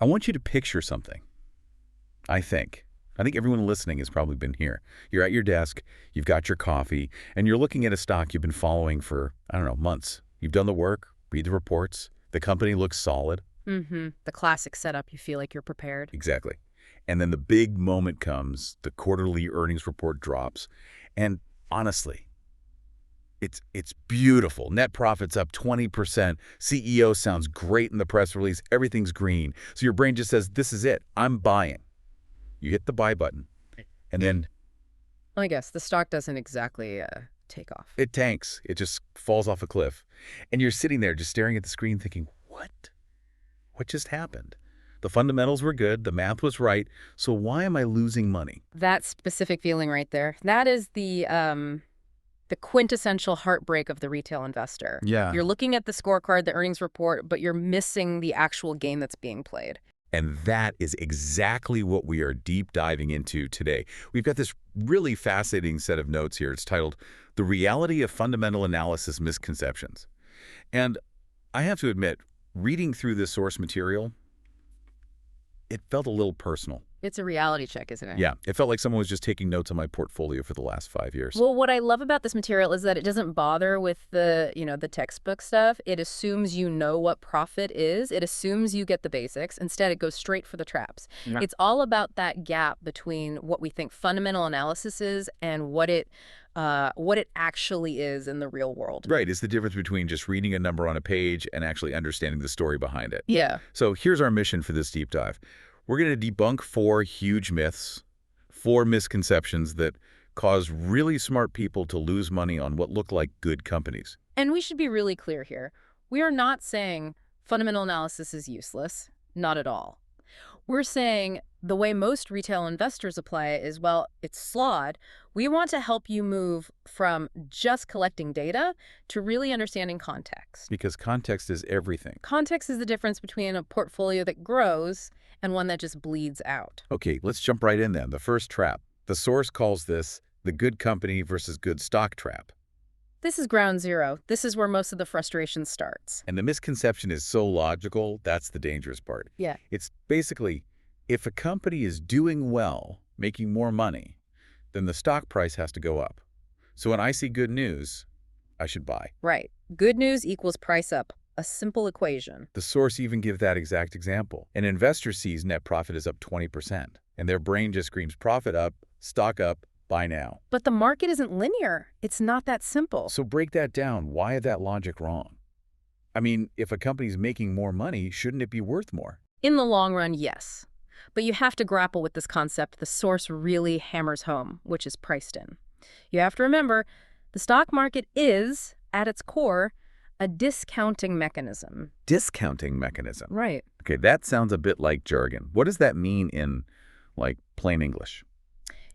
I want you to picture something, I think. I think everyone listening has probably been here. You're at your desk, you've got your coffee, and you're looking at a stock you've been following for, I don't know, months. You've done the work, read the reports, the company looks solid. The classic setup. You feel like you're prepared. Exactly. And then the big moment comes, the quarterly earnings report drops, and honestly, it's beautiful. Net profit's up 20%. CEO sounds great in the press release. Everything's green. So your brain just says, this is it. I'm buying. You hit the buy button, and then I guess the stock doesn't exactly take off. it tanks. It just falls off a cliff. And you're sitting there just staring at the screen thinking, what? What just happened? The fundamentals were good. The math was right. So why am I losing money? That specific feeling right there, that is the quintessential heartbreak of the retail investor. Yeah. You're looking at the scorecard, the earnings report, but you're missing the actual game that's being played. And that is exactly what we are deep diving into today. We've got this really fascinating set of notes here. It's titled, The Reality of Fundamental Analysis Misconceptions. And I have to admit, reading through this source material, it felt a little personal. It's a reality check, isn't it? Yeah, it felt like someone was just taking notes on my portfolio for the last 5 years. Well, what I love about this material is that it doesn't bother with the textbook stuff. It assumes you know what profit is. It assumes you get the basics. Instead, it goes straight for the traps. Yeah. It's all about that gap between what we think fundamental analysis is and what it actually is in the real world. Right, it's the difference between just reading a number on a page and actually understanding the story behind it. Yeah. So here's our mission for this deep dive. We're going to debunk 4 huge myths, 4 misconceptions that cause really smart people to lose money on what look like good companies. And we should be really clear here. We are not saying fundamental analysis is useless. Not at all. We're saying the way most retail investors apply it is, well, it's flawed. We want to help you move from just collecting data to really understanding context. Because context is everything. Context is the difference between a portfolio that grows and one that just bleeds out. Okay, let's jump right in then. The first trap. The source calls this the good company versus good stock trap. This is ground zero. This is where most of the frustration starts. And the misconception is so logical, that's the dangerous part. Yeah. It's basically, if a company is doing well, making more money, then the stock price has to go up. So when I see good news, I should buy. Right. Good news equals price up. A simple equation. The source even gives that exact example. An investor sees net profit is up 20%, and their brain just screams profit up, stock up, buy now. But the market isn't linear. It's not that simple. So break that down. Why is that logic wrong? I mean, if a company's making more money, shouldn't it be worth more? In the long run, yes. But you have to grapple with this concept the source really hammers home, which is priced in. You have to remember, the stock market is, at its core, a discounting mechanism. Discounting mechanism. Right. Okay, that sounds a bit like jargon. What does that mean in, like, plain English?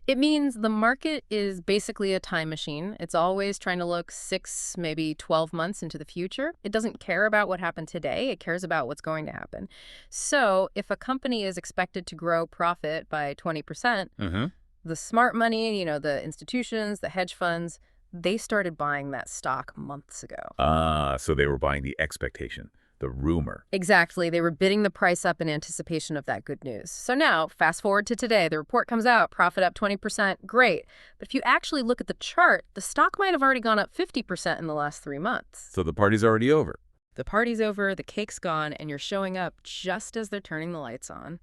It means the market is basically a time machine. It's always trying to look 6, maybe 12 months into the future. It doesn't care about what happened today. It cares about what's going to happen. So if a company is expected to grow profit by 20%, the smart money, the institutions, the hedge funds, they started buying that stock months ago. So they were buying the expectation, the rumor. Exactly. They were bidding the price up in anticipation of that good news. So now, fast forward to today, the report comes out, profit up 20%, great. But if you actually look at the chart, the stock might have already gone up 50% in the last 3 months. So the party's already over. The party's over, the cake's gone, and you're showing up just as they're turning the lights on.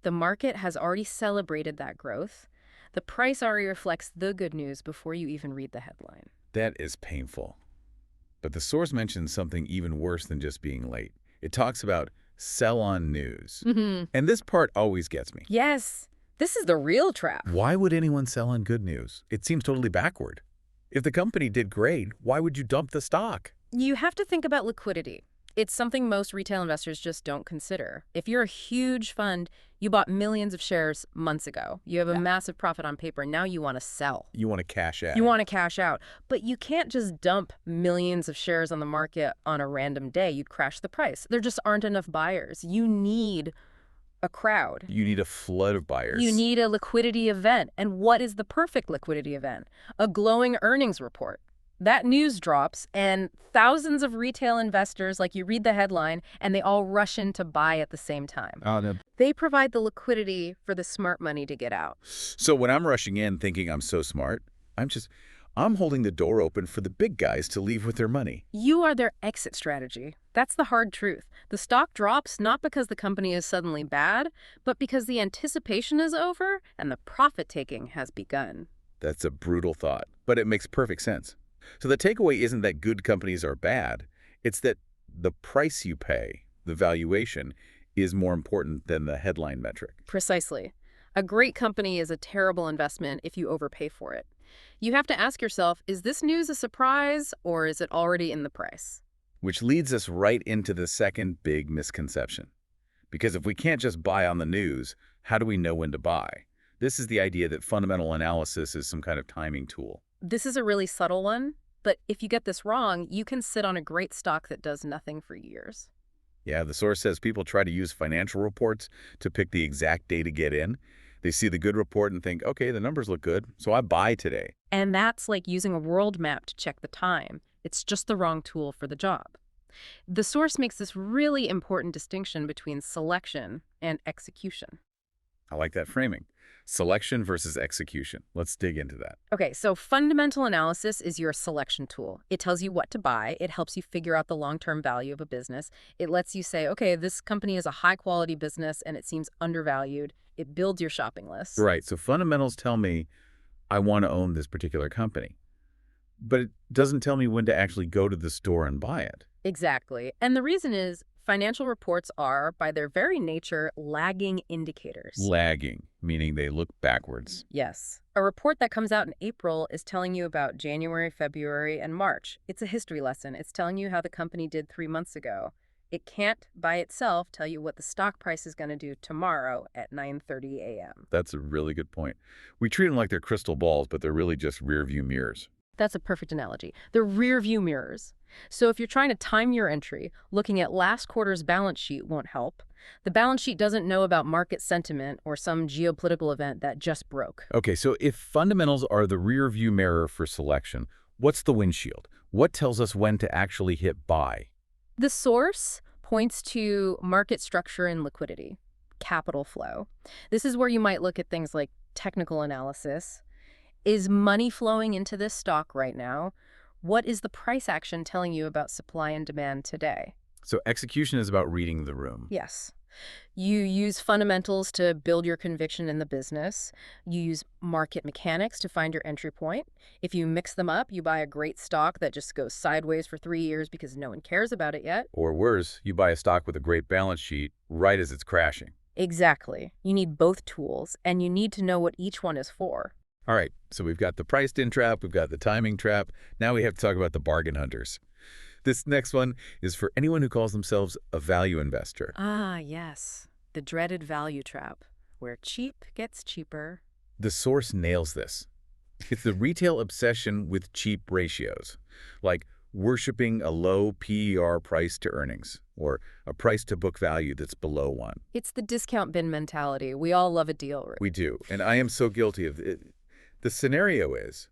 The market has already celebrated that growth. The price already reflects the good news before you even read the headline. That is painful. But the source mentions something even worse than just being late. It talks about sell-on news. And this part always gets me. Yes, this is the real trap. Why would anyone sell on good news? It seems totally backward. If the company did great, why would you dump the stock? You have to think about liquidity. It's something most retail investors just don't consider. If you're a huge fund, you bought millions of shares months ago. You have a massive profit on paper. Now you want to sell. You want to cash out. You want to cash out. But you can't just dump millions of shares on the market on a random day. You'd crash the price. There just aren't enough buyers. You need a crowd. You need a flood of buyers. You need a liquidity event. And what is the perfect liquidity event? A glowing earnings report. That news drops, and thousands of retail investors, like you read the headline, and they all rush in to buy at the same time. Oh, no. They provide the liquidity for the smart money to get out. So when I'm rushing in thinking I'm so smart, I'm holding the door open for the big guys to leave with their money. You are their exit strategy. That's the hard truth. The stock drops not because the company is suddenly bad, but because the anticipation is over and the profit-taking has begun. That's a brutal thought, but it makes perfect sense. So the takeaway isn't that good companies are bad. It's that the price you pay, the valuation, is more important than the headline metric. Precisely. A great company is a terrible investment if you overpay for it. You have to ask yourself, is this news a surprise or is it already in the price? Which leads us right into the second big misconception. Because if we can't just buy on the news, how do we know when to buy? This is the idea that fundamental analysis is some kind of timing tool. This is a really subtle one, but if you get this wrong, you can sit on a great stock that does nothing for years. Yeah, the source says people try to use financial reports to pick the exact day to get in. They see the good report and think, okay, the numbers look good, so I buy today. And that's like using a world map to check the time. It's just the wrong tool for the job. The source makes this really important distinction between selection and execution. I like that framing. Selection versus execution. Let's dig into that. Okay, so fundamental analysis is your selection tool. It tells you what to buy. It helps you figure out the long-term value of a business. It lets you say, okay, this company is a high-quality business and it seems undervalued. It builds your shopping list. Right, so fundamentals tell me I want to own this particular company. But it doesn't tell me when to actually go to the store and buy it. Exactly. And the reason is financial reports are, by their very nature, lagging indicators. Lagging, meaning they look backwards. Yes. A report that comes out in April is telling you about January, February, and March. It's a history lesson. It's telling you how the company did 3 months ago. It can't, by itself, tell you what the stock price is going to do tomorrow at 9:30 a.m. That's a really good point. We treat them like they're crystal balls, but they're really just rear-view mirrors. That's a perfect analogy. They're rear-view mirrors. So if you're trying to time your entry, looking at last quarter's balance sheet won't help. The balance sheet doesn't know about market sentiment or some geopolitical event that just broke. Okay, so if fundamentals are the rear-view mirror for selection, what's the windshield? What tells us when to actually hit buy? The source points to market structure and liquidity, capital flow. This is where you might look at things like technical analysis. Is money flowing into this stock right now? What is the price action telling you about supply and demand today? So execution is about reading the room. Yes. You use fundamentals to build your conviction in the business. You use market mechanics to find your entry point. If you mix them up, you buy a great stock that just goes sideways for 3 years because no one cares about it yet. Or worse, you buy a stock with a great balance sheet right as it's crashing. Exactly. You need both tools, and you need to know what each one is for. All right, so we've got the priced-in trap, we've got the timing trap. Now we have to talk about the bargain hunters. This next one is for anyone who calls themselves a value investor. Ah, yes. The dreaded value trap, where cheap gets cheaper. The source nails this. It's the retail obsession with cheap ratios, like worshiping a low PER price to earnings or a price to book value that's below 1. It's the discount bin mentality. We all love a deal, right? We do, and I am so guilty of it. The scenario is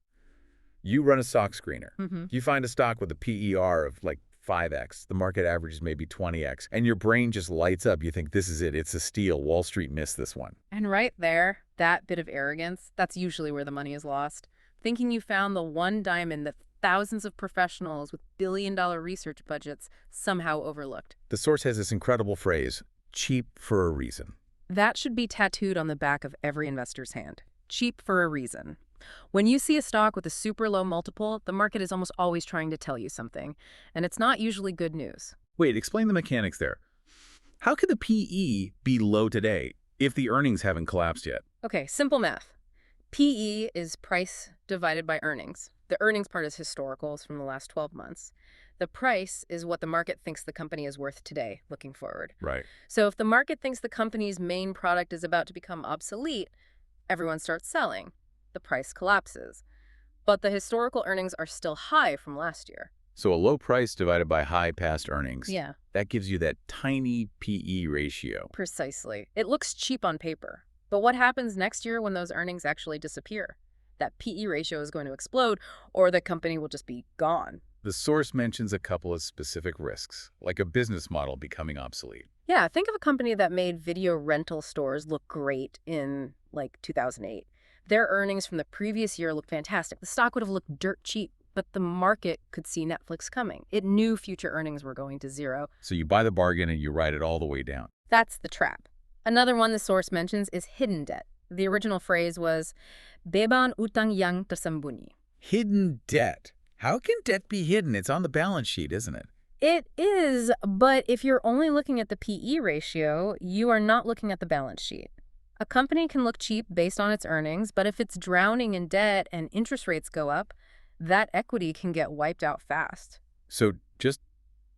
you run a stock screener. You find a stock with a PER of like 5x. The market average is maybe 20x. And your brain just lights up. You think, this is it. It's a steal. Wall Street missed this one. And right there, that bit of arrogance, that's usually where the money is lost. Thinking you found the one diamond that thousands of professionals with billion-dollar research budgets somehow overlooked. The source has this incredible phrase, cheap for a reason. That should be tattooed on the back of every investor's hand. Cheap for a reason. When you see a stock with a super low multiple, the market is almost always trying to tell you something, and it's not usually good news. Wait, explain the mechanics there. How could the PE be low today if the earnings haven't collapsed yet? Okay, simple math. PE is price divided by earnings. The earnings part is historicals from the last 12 months. The price is what the market thinks the company is worth today, looking forward. Right. So if the market thinks the company's main product is about to become obsolete, everyone starts selling. The price collapses. But the historical earnings are still high from last year. So a low price divided by high past earnings. Yeah. That gives you that tiny PE ratio. Precisely. It looks cheap on paper. But what happens next year when those earnings actually disappear? That PE ratio is going to explode, or the company will just be gone. The source mentions a couple of specific risks, like a business model becoming obsolete. Yeah, think of a company that made video rental stores look great in, like, 2008. Their earnings from the previous year looked fantastic. The stock would have looked dirt cheap, but the market could see Netflix coming. It knew future earnings were going to zero. So you buy the bargain and you ride it all the way down. That's the trap. Another one the source mentions is hidden debt. The original phrase was, "Beban utang yang tersembunyi." Hidden debt. How can debt be hidden? It's on the balance sheet, isn't it? It is, but if you're only looking at the PE ratio, you are not looking at the balance sheet. A company can look cheap based on its earnings, but if it's drowning in debt and interest rates go up, that equity can get wiped out fast. So just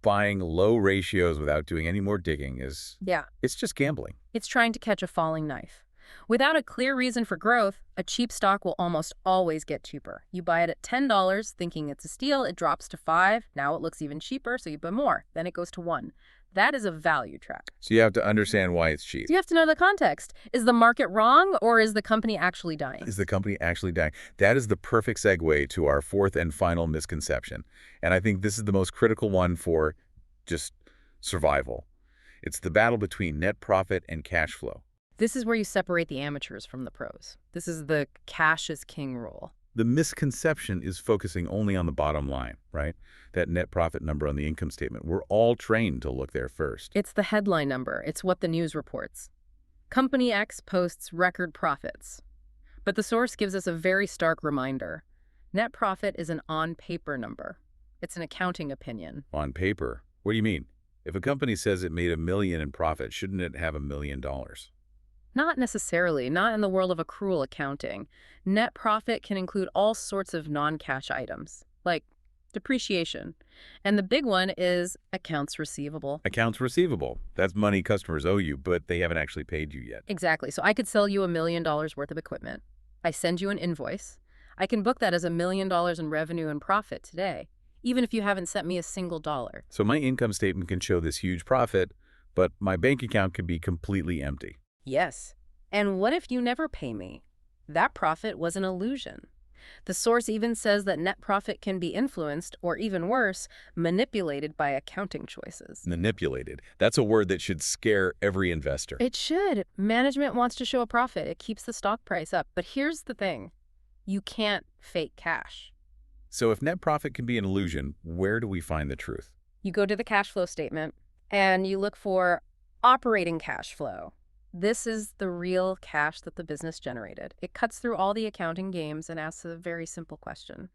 buying low ratios without doing any more digging Yeah, it's just gambling. it's trying to catch a falling knife. Without a clear reason for growth, a cheap stock will almost always get cheaper. You buy it at $10 thinking it's a steal, it drops to $5, now it looks even cheaper, so you buy more, then it goes to $1. That is a value trap. So you have to understand why it's cheap. So you have to know the context. Is the market wrong, or is the company actually dying? Is the company actually dying? That is the perfect segue to our fourth and final misconception. And I think this is the most critical one for just survival. It's the battle between net profit and cash flow. This is where you separate the amateurs from the pros. This is the cash is king rule. The misconception is focusing only on the bottom line, right? That net profit number on the income statement. We're all trained to look there first. It's the headline number. It's what the news reports. Company X posts record profits. But the source gives us a very stark reminder. Net profit is an on-paper number. It's an accounting opinion. On paper. What do you mean? If a company says it made $1 million in profit, shouldn't it have $1 million? Not necessarily, not in the world of accrual accounting. Net profit can include all sorts of non-cash items, like depreciation. And the big one is accounts receivable. Accounts receivable. That's money customers owe you, but they haven't actually paid you yet. Exactly. So I could sell you $1 million worth of equipment. I send you an invoice. I can book that as $1 million in revenue and profit today, even if you haven't sent me a single dollar. So my income statement can show this huge profit, but my bank account could be completely empty. Yes. And what if you never pay me? That profit was an illusion. The source even says that net profit can be influenced, or even worse, manipulated by accounting choices. Manipulated. That's a word that should scare every investor. It should. Management wants to show a profit. It keeps the stock price up. But here's the thing. You can't fake cash. So if net profit can be an illusion, where do we find the truth? You go to the cash flow statement and you look for operating cash flow. This is the real cash that the business generated. It cuts through all the accounting games and asks a very simple question.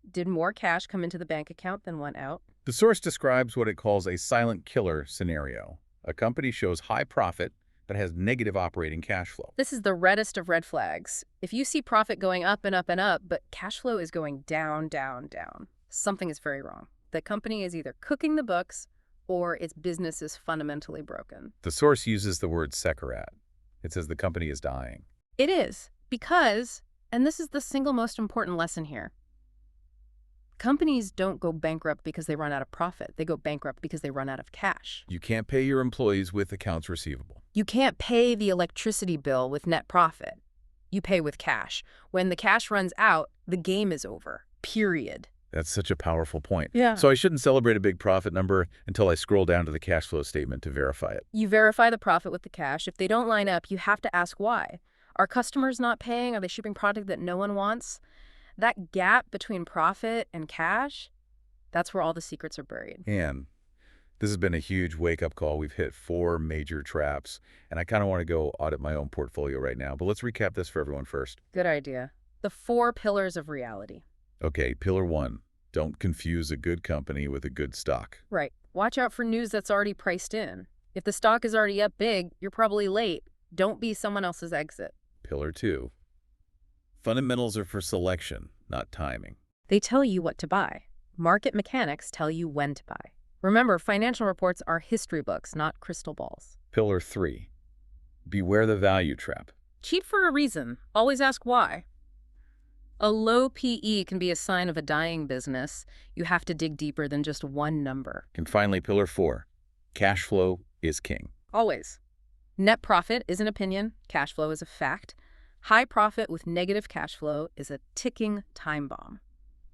Did more cash come into the bank account than went out? The source describes what it calls a silent killer scenario. A company shows high profit but has negative operating cash flow. This is the reddest of red flags. If you see profit going up and up and up, but cash flow is going down, down, down, something is very wrong. The company is either cooking the books or its business is fundamentally broken. The source uses the word sekarat. It says the company is dying. It is, because, and this is the single most important lesson here, companies don't go bankrupt because they run out of profit. They go bankrupt because they run out of cash. You can't pay your employees with accounts receivable. You can't pay the electricity bill with net profit. You pay with cash. When the cash runs out, the game is over, period. That's such a powerful point. Yeah. So I shouldn't celebrate a big profit number until I scroll down to the cash flow statement to verify it. You verify the profit with the cash. If they don't line up, you have to ask why. Are customers not paying? Are they shipping product that no one wants? That gap between profit and cash, that's where all the secrets are buried. And this has been a huge wake-up call. We've hit 4 major traps, and I kind of want to go audit my own portfolio right now. But let's recap this for everyone first. Good idea. The 4 pillars of reality. Okay, pillar 1. Don't confuse a good company with a good stock. Right. Watch out for news that's already priced in. If the stock is already up big, you're probably late. Don't be someone else's exit. Pillar 2. Fundamentals are for selection, not timing. They tell you what to buy. Market mechanics tell you when to buy. Remember, financial reports are history books, not crystal balls. Pillar 3. Beware the value trap. Cheat for a reason. Always ask why. A low PE can be a sign of a dying business. You have to dig deeper than just one number. And finally, pillar 4. Cash flow is king. Always. Net profit is an opinion. Cash flow is a fact. High profit with negative cash flow is a ticking time bomb.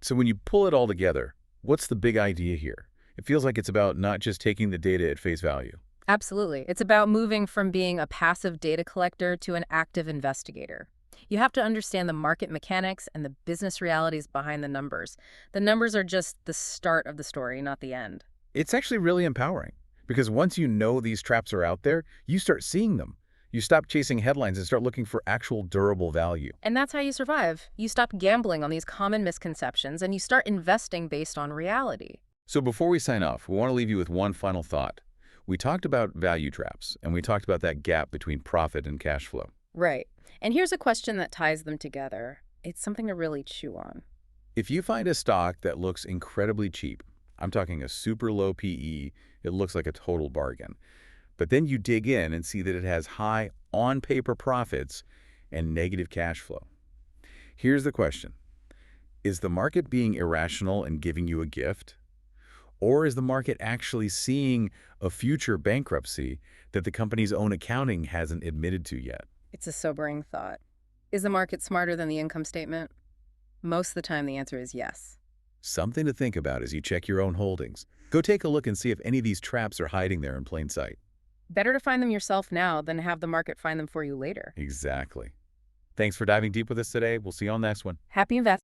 So when you pull it all together, what's the big idea here? It feels like it's about not just taking the data at face value. Absolutely. It's about moving from being a passive data collector to an active investigator. You have to understand the market mechanics and the business realities behind the numbers. The numbers are just the start of the story, not the end. It's actually really empowering because once you know these traps are out there, you start seeing them. You stop chasing headlines and start looking for actual durable value. And that's how you survive. You stop gambling on these common misconceptions and you start investing based on reality. So before we sign off, we want to leave you with one final thought. We talked about value traps, and we talked about that gap between profit and cash flow. Right. And here's a question that ties them together. It's something to really chew on. If you find a stock that looks incredibly cheap, I'm talking a super low PE, it looks like a total bargain. But then you dig in and see that it has high on-paper profits and negative cash flow. Here's the question. Is the market being irrational and giving you a gift? Or is the market actually seeing a future bankruptcy that the company's own accounting hasn't admitted to yet? It's a sobering thought. Is the market smarter than the income statement? Most of the time, the answer is yes. Something to think about as you check your own holdings. Go take a look and see if any of these traps are hiding there in plain sight. Better to find them yourself now than have the market find them for you later. Exactly. Thanks for diving deep with us today. We'll see you on the next one. Happy investing.